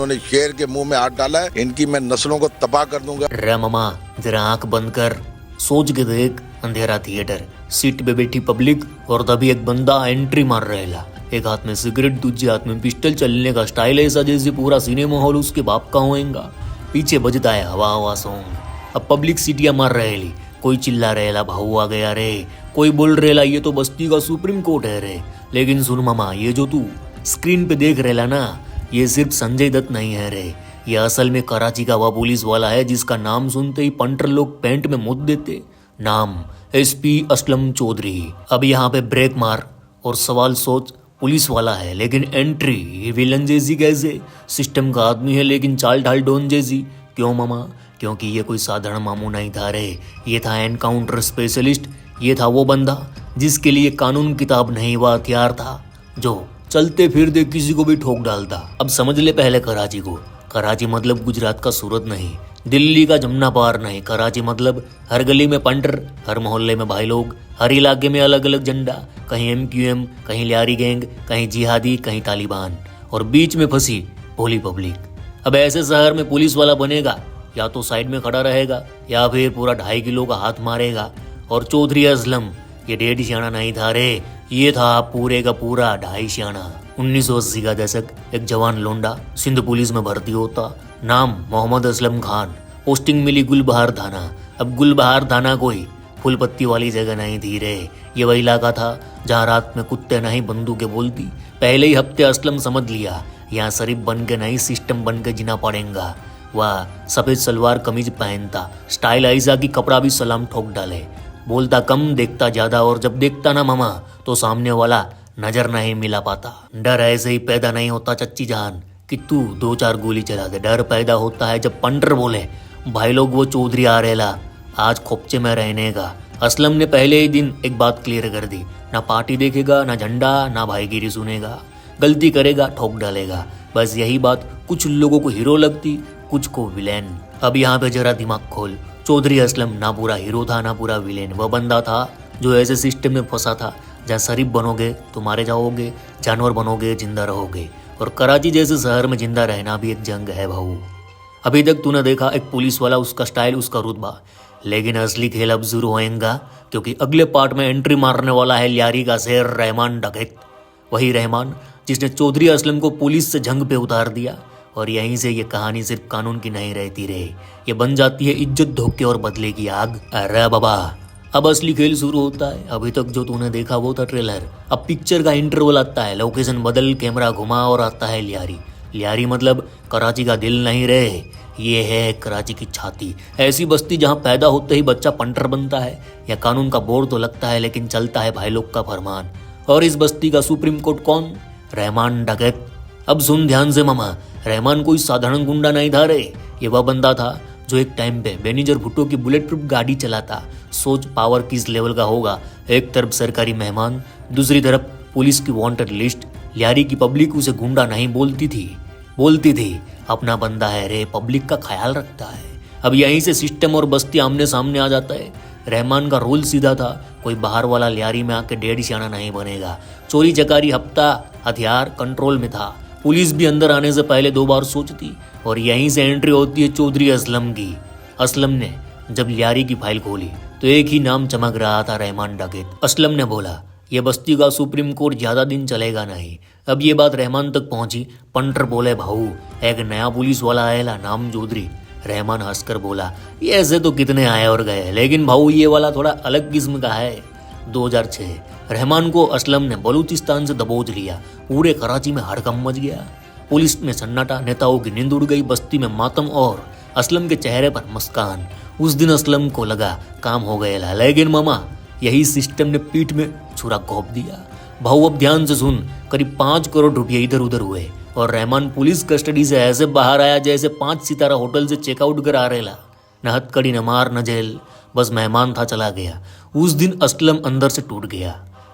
उन्होंने शेर के मुंह में हाथ डाला है, इनकी मैं नस्लों को तबाह कर दूंगा। रे मामा जरा आंख बंद कर, सोच के देख, अंधेरा थिएटर, सीट पे बैठी पब्लिक और तभी एक बंदा एंट्री मार रहेला। एक हाथ में सिगरेट, दूसरे हाथ में पिस्टल, चलने का स्टाइल ऐसा जैसे पूरा सिनेमा हॉल उसके बाप का होएगा। पीछे बजता है हवा हवा सॉन्ग। अब पब्लिक सीटियां मार रहेली, कोई चिल्ला रहेला भाऊ आ गया रे, कोई बोल रहेला ये तो बस्ती का सुप्रीम कोर्ट है रे। लेकिन सुन मामा, ये जो तू स्क्रीन पे देख रहेला ना, ये सिर्फ संजय दत्त नहीं है रे, ये असल में कराची का वह पुलिस वाला है जिसका नाम सुनते ही पंटर लोग पैंट में मुद्द देते। नाम एसपी असलम चौधरी। अब यहाँ पे ब्रेक मार और सवाल सोच, पुलिस वाला है लेकिन एंट्री ये विलन जैसी कैसे? सिस्टम का आदमी है लेकिन चाल ढाल डॉन जैसी। क्यों मामा? क्योंकि ये कोई साधारण मामू नहीं था रे, ये था एनकाउंटर स्पेशलिस्ट। ये था वो बंदा जिसके लिए कानून किताब नहीं, वह हथियार था जो चलते फिरते किसी को भी ठोक डालता। अब समझ ले पहले कराची को। कराची मतलब गुजरात का सूरत नहीं, दिल्ली का जमुना पार नहीं। कराची मतलब हर गली में पंटर, हर मोहल्ले में भाई लोग, हर इलाके में अलग अलग झंडा, कहीं एमक्यूएम, कहीं लियारी गैंग, कहीं जिहादी, कहीं तालिबान, और बीच में फंसी भोली पब्लिक। अब ऐसे शहर में पुलिस वाला बनेगा, या तो साइड में खड़ा रहेगा या फिर पूरा 2.5 किलो का हाथ मारेगा। और चौधरी असलम ये 1.5 सियाना नहीं था रे, ये था पूरे का पूरा 2.5 सियाना। 1980 का दशक, एक जवान लोंडा सिंध पुलिस में भर्ती होता। नाम मोहम्मद असलम खान, पोस्टिंग मिली गुलबहार थाना। अब गुलबहार थाना कोई फूल पत्ती वाली जगह नहीं थी रे, ये वही इलाका था जहाँ रात में कुत्ते नहीं बंदूकें बोलती। पहले ही हफ्ते असलम समझ लिया, यहाँ शरीफ बन के नहीं सिस्टम बन के जीना पड़ेगा। वह सफेद सलवार कमीज पहनता, स्टाइल ऐसा कि कपड़ा भी सलाम ठोक डाले। बोलता कम, देखता ज्यादा, और जब देखता ना मामा तो सामने वाला नजर नहीं मिला पाता। डर ऐसे ही पैदा नहीं होता चच्ची जान कि तू 2-4 गोली चला दे। डर पैदा होता है जब पंटर बोले भाई लोग वो चौधरी आ रहेला, आज खोपचे में रहने का। असलम ने पहले ही दिन एक बात क्लियर कर दी, ना पार्टी देखेगा, ना झंडा, ना भाईगिरी सुनेगा। गलती करेगा ठोक डालेगा। बस यही बात कुछ लोगों को हीरो लगती, कुछ को विलेन। अब यहाँ पे जरा दिमाग खोल, चौधरी असलम ना पूरा हीरो था ना पूरा विलेन। वह बंदा था जो ऐसे सिस्टम में फंसा था जहाँ शरीफ बनोगे तो मारे जाओगे, जानवर बनोगे जिंदा रहोगे। और कराची जैसे शहर में जिंदा रहना भी एक जंग है भाऊ। अभी तक तूने देखा एक पुलिस वाला, उसका स्टाइल, उसका रुतबा, लेकिन असली खेल अब शुरू होएगा, क्योंकि अगले पार्ट में एंट्री मारने वाला है लियारी का शेर रहमान डकैत। वही रहमान जिसने चौधरी असलम को पुलिस से जंग पे उतार दिया। और यहीं से ये कहानी सिर्फ कानून की नहीं रहती रे, ये बन जाती है इज्जत, धोखे और बदले की आग। अरे बाबा, अब असली खेल शुरू होता है। अभी तक जो तूने देखा वो था ट्रेलर, अब पिक्चर का इंटरवल आता है। लोकेशन बदल, कैमरा घुमा और आता है लियारी। लियारी मतलब कराची का दिल नहीं रे, ये है कराची की छाती। ऐसी बस्ती जहाँ पैदा होते ही बच्चा पंटर बनता है, या कानून का बोर्ड तो लगता है लेकिन चलता है भाई लोग का फरमान। और इस बस्ती का सुप्रीम कोर्ट कौन? रहमान डकैत। अब सुन ध्यान से मामा, रहमान कोई साधारण गुंडा नहीं था रे, ये वह बंदा था जो एक टाइम पे बेनीजर भुट्टो की बुलेट प्रूफ गाड़ी चलाता। सोच पावर किस लेवल का होगा, एक तरफ सरकारी मेहमान, दूसरी तरफ पुलिस की वांटेड लिस्ट। लियारी की पब्लिक उसे गुंडा नहीं बोलती थी अपना बंदा है रे, पब्लिक का ख्याल रखता है। अब यहीं से सिस्टम और बस्ती आमने सामने आ जाता है। रहमान का रोल सीधा था, कोई बाहर वाला लियारी में आके 1.5 सियाना नहीं बनेगा। चोरी चकारी हफ्ता, हथियार कंट्रोल में था। पुलिस भी अंदर आने से पहले 2 बार सोचती। और यहीं से एंट्री होती है चौधरी असलम की। असलम ने जब लियारी की फाइल खोली तो एक ही नाम चमक रहा था, रहमान डकैत। असलम ने बोला ये बस्ती का सुप्रीम कोर्ट ज्यादा दिन चलेगा नहीं। अब ये बात रहमान तक पहुंची। पंटर बोले भाऊ एक नया पुलिस वाला आएला, नाम चौधरी। रहमान हंसकर बोला ये ऐसे तो कितने आए और गए, लेकिन भाऊ ये वाला थोड़ा अलग किस्म का है। 2006 रहमान को असलम ने बलूचिस्तान से दबोच लिया। पूरे कराची में हड़कंप मच गया। पुलिस में सन्नाटा, नेताओं की नींद उड़ गई, बस्ती में मातम और असलम के चेहरे पर मुस्कान। उस दिन असलम को लगा काम हो गया, लेकिन मामा यही सिस्टम ने पीठ में छुरा घोंप दिया। भाऊ अब ध्यान से सुन, करीब 5 करोड़ रुपये इधर उधर हुए और रहमान पुलिस कस्टडी से ऐसे बाहर आया जैसे 5 सितारा होटल से चेकआउट कर आ रहेला। न हथकड़ी, न मार, न जेल, बस मेहमान था, चला गया। उस दिन असलम अंदर से टूट गया।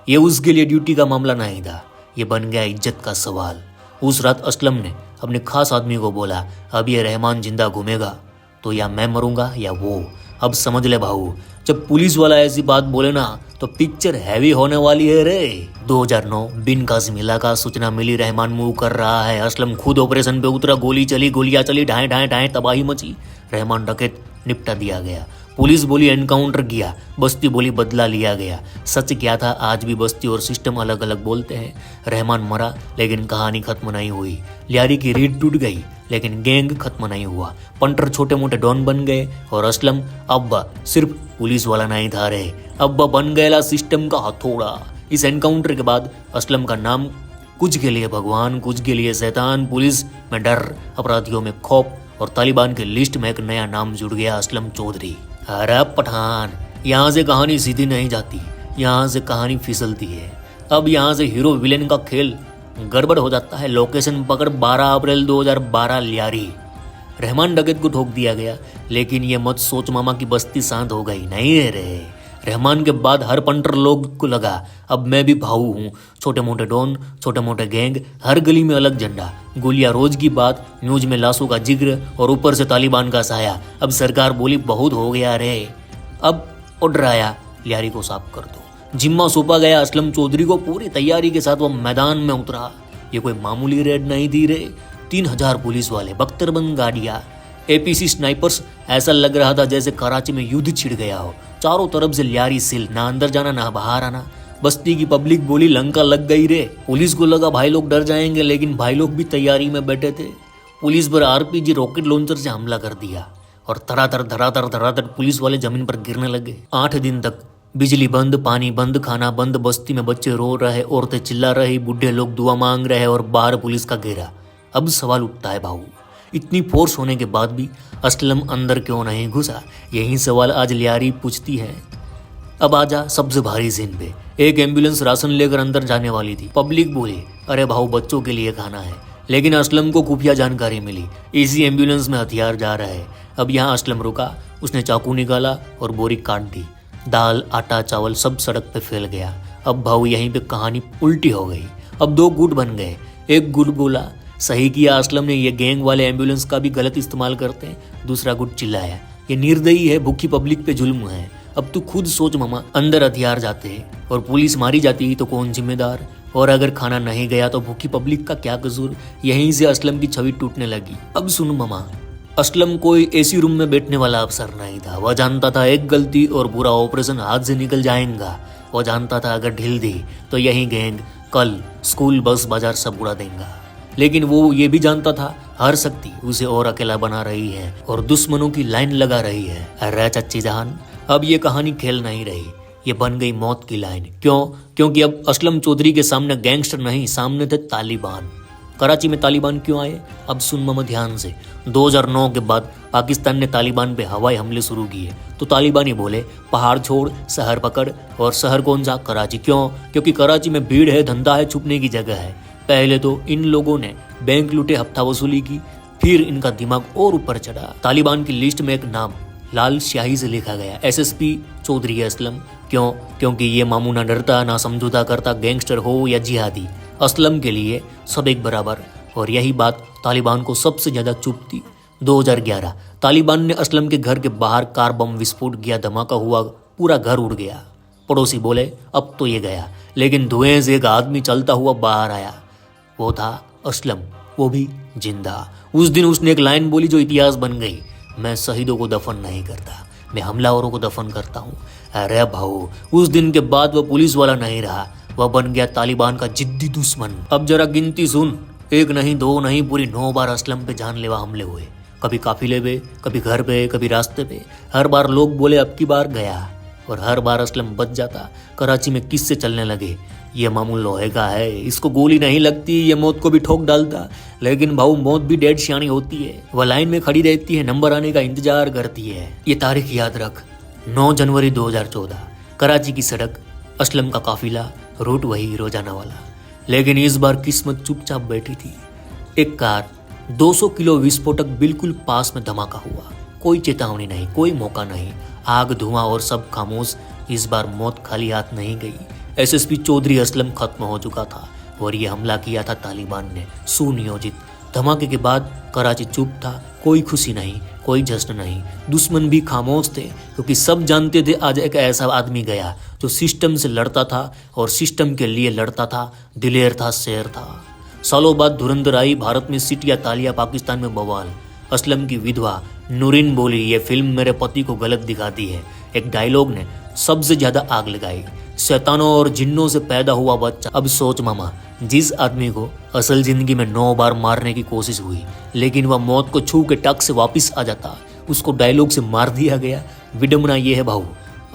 ये उसके लिए ड्यूटी का मामला नहीं था, ये बन गया इज्जत का सवाल। उस रात असलम ने अपने खास आदमी को बोला अब ये रहमान जिंदा घूमेगा तो या मैं मरूंगा या वो। अब समझ ले भाऊ, जब पुलिस वाला ऐसी बात बोले ना तो पिक्चर हैवी होने वाली है रे। 2009 बिन कासिम इलाका, सूचना मिली रहमान मूव कर रहा है। असलम खुद ऑपरेशन पे उतरा, गोली चली, गोलियां चली, ढाए ढाए ढाए, तबाही मची। रहमान डकैत निपटा दिया गया। पुलिस बोली एनकाउंटर किया, बस्ती बोली बदला लिया गया। सच क्या था आज भी बस्ती और सिस्टम अलग अलग बोलते हैं। रहमान मरा लेकिन कहानी खत्म नहीं हुई। लियारी की रीढ़ टूट गई लेकिन गैंग खत्म नहीं हुआ। पंटर छोटे मोटे डॉन बन गए और असलम अब्बा सिर्फ पुलिस वाला नहीं था रे, अब्बा बन गया सिस्टम का हथौड़ा। इस एनकाउंटर के बाद असलम का नाम कुछ के लिए भगवान, कुछ के लिए शैतान, पुलिस में डर, अपराधियों में खौफ और तालिबान की लिस्ट में एक नया नाम जुड़ गया, असलम चौधरी। अरे पठान, यहाँ से कहानी सीधी नहीं जाती, यहाँ से कहानी फिसलती है। अब यहाँ से हीरो विलेन का खेल गड़बड़ हो जाता है। लोकेशन पकड़ 12 अप्रैल 2012 लियारी। रहमान डकैत को ठोक दिया गया लेकिन ये मत सोच मामा की बस्ती शांत हो गई, नहीं है रे। रहमान के बाद हर पंटर लोग को लगा अब मैं भी भाऊ हूँ। छोटे मोटे डॉन, छोटे मोटे गैंग, हर गली में अलग झंडा, गोलियां रोज की बात, न्यूज में लाशों का जिक्र और ऊपर से तालिबान का साया। अब सरकार बोली बहुत हो गया रे, अब ऑर्डर आया लियारी को साफ कर दो। जिम्मा सौंपा गया असलम चौधरी को। पूरी तैयारी के साथ वो मैदान में उतरा। ये कोई मामूली रेड नहीं थी रे। 3000 पुलिस वाले, बख्तरबंद गाड़ियां, एपीसी स्नाइपर्स। ऐसा लग रहा था जैसे कराची में युद्ध छिड़ गया हो। चारों तरफ से लियारी सील, ना अंदर जाना ना बाहर आना। बस्ती की पब्लिक बोली लंका लग गई रे। पुलिस को लगा भाई लोग डर जाएंगे लेकिन भाई लोग भी तैयारी में बैठे थे। पुलिस पर आरपीजी रॉकेट लॉन्चर से हमला कर दिया और धराधर पुलिस वाले जमीन पर गिरने लगे। 8 दिन तक बिजली बंद, पानी बंद, खाना बंद। बस्ती में बच्चे रो रहे, औरतें चिल्ला रही, बूढ़े लोग दुआ मांग रहे और बाहर पुलिस का घेरा। अब सवाल उठता है भाऊ, इतनी फोर्स होने के बाद भी असलम अंदर क्यों नहीं घुसा? यही सवाल आज लियारी पूछती है। अब आजा सबसे भारी सीन पे। एक एम्बुलेंस राशन लेकर अंदर जाने वाली थी। पब्लिक बोली अरे भाऊ बच्चों के लिए खाना है, लेकिन असलम को खुफिया जानकारी मिली इसी एम्बुलेंस में हथियार जा रहे हैं। अब यहाँ असलम रुका, उसने चाकू निकाला और बोरी काट दी। दाल, आटा, चावल सब सड़क पे फैल गया। अब भाऊ यहीं पे कहानी उल्टी हो गई। अब 2 गुट बन गए। एक गुट बोला सही किया असलम ने, ये गैंग वाले एम्बुलेंस का भी गलत इस्तेमाल करते हैं। दूसरा गुट चिल्लाया ये निर्दयी है, भूखी पब्लिक पे जुल्म है। अब तू खुद सोच मामा, अंदर हथियार जाते हैं और पुलिस मारी जाती है तो कौन जिम्मेदार? और अगर खाना नहीं गया तो भूखी पब्लिक का क्या कसूर? यहीं से असलम की छवि टूटने लगी। अब सुन मामा, असलम कोई एसी रूम में बैठने वाला अफसर नहीं था। वह जानता था एक गलती और पूरा ऑपरेशन हाथ से निकल जाएगा। वह जानता था अगर ढील दी तो यही गैंग कल स्कूल, बस, बाजार सब उड़ा देगा। लेकिन वो ये भी जानता था हर शक्ति उसे और अकेला बना रही है और दुश्मनों की लाइन लगा रही है। अरे चच्ची जहान, अब ये कहानी खेल नहीं रही, ये बन गई मौत की लाइन। क्यों? क्योंकि अब असलम चौधरी के सामने गैंगस्टर नहीं, सामने थे तालिबान। कराची में तालिबान क्यों आए? अब सुन मामा ध्यान से। 2009 के बाद पाकिस्तान ने तालिबान पे हवाई हमले शुरू किए तो तालिबानी बोले पहाड़ छोड़, शहर पकड़। और शहर कौन सा? कराची। क्यों? क्योंकि कराची में भीड़ है, धंधा है, छुपने की जगह है। पहले तो इन लोगों ने बैंक लूटे, हफ्ता वसूली की, फिर इनका दिमाग और ऊपर चढ़ा। तालिबान की लिस्ट में एक नाम लाल स्याही से लिखा गया, एसएसपी चौधरी असलम। क्यों? क्योंकि ये मामू ना डरता ना समझौता करता, गैंगस्टर हो या जिहादी, असलम के लिए सब एक बराबर। और यही बात तालिबान को सबसे ज्यादा चुभती। 2011 तालिबान ने असलम के घर के बाहर कार बम विस्फोट किया, धमाका हुआ, पूरा घर उड़ गया। पड़ोसी बोले अब तो ये गया, लेकिन धुएं से एक आदमी चलता हुआ बाहर आया। वो था असलम, वो भी जिंदा। उस दिन उसने एक लाइन बोली जो इतिहास बन गई, मैं शहीदों को दफन नहीं करता, मैं हमलावरों को दफन करता हूँ। अरे भाऊ, उस दिन के बाद वो पुलिस वाला नहीं रहा, वह बन गया तालिबान का जिद्दी दुश्मन। अब जरा गिनती सुन, 1 नहीं 2 नहीं, पूरी 9 बार असलम पे जानलेवा हमले हुए। कभी काफिले पे, कभी घर पे, कभी रास्ते पे। हर बार लोग बोले अब की बार गया और हर बार असलम बच जाता। कराची में किस्से चलने लगे, ये मामूल लोहे का है, इसको गोली नहीं लगती, ये मौत को भी ठोक डालता। लेकिन भाऊ मौत भी डेढ़ सियानी होती है, वह लाइन में खड़ी रहती है, नंबर आने का इंतजार करती है। ये तारीख याद रख, 9 जनवरी 2014, कराची की सड़क, असलम का काफिला, रूट वही रोजाना वाला। लेकिन इस बार किस्मत चुपचाप बैठी थी। एक कार 200 किलो विस्फोटक बिल्कुल पास में धमाका हुआ। कोई चेतावनी नहीं, कोई मौका नहीं, आग, धुआं और सब खामोश। इस बार मौत खाली हाथ नहीं गई। एसएसपी चौधरी असलम खत्म हो चुका था और ये हमला किया था तालिबान ने, सुनियोजित। धमाके के बाद कराची चुप था, कोई खुशी नहीं, कोई जश्न नहीं। दुश्मन भी खामोश थे क्योंकि सब जानते थे आज एक ऐसा आदमी गया जो सिस्टम से लड़ता था और सिस्टम के लिए लड़ता था, दिलेर था, शेर था। सालों बाद धुरंधर आई, भारत में सीटियां तालियां, पाकिस्तान में बवाल। असलम की विधवा नूरिन बोली ये फिल्म मेरे पति को गलत दिखाती है। एक डायलॉग ने सबसे ज्यादा आग लगाई। शैतानों और जिन्नों से पैदा हुआ बच्चा। अब सोच मामा, जिस आदमी को असल जिंदगी में 9 बार मारने की कोशिश हुई लेकिन वह मौत को छू के टक से वापस आ जाता, उसको डायलॉग से मार दिया गया। विडंबना ये है भाऊ,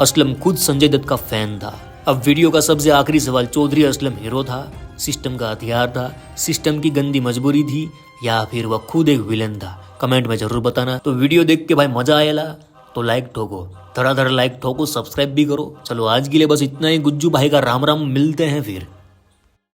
असलम खुद संजय दत्त का फैन था। अब वीडियो का सबसे आखिरी सवाल, चौधरी असलम हीरो था, सिस्टम का हथियार था, सिस्टम की गंदी मजबूरी थी, या फिर वह खुद एक विलन था? कमेंट में जरूर बताना। तो वीडियो देख के भाई मजा आएला तो लाइक ठोको, धड़ाधड़ लाइक ठोको, सब्सक्राइब भी करो। चलो आज के लिए बस इतना ही। गुज्जू भाई का राम राम, मिलते हैं फिर।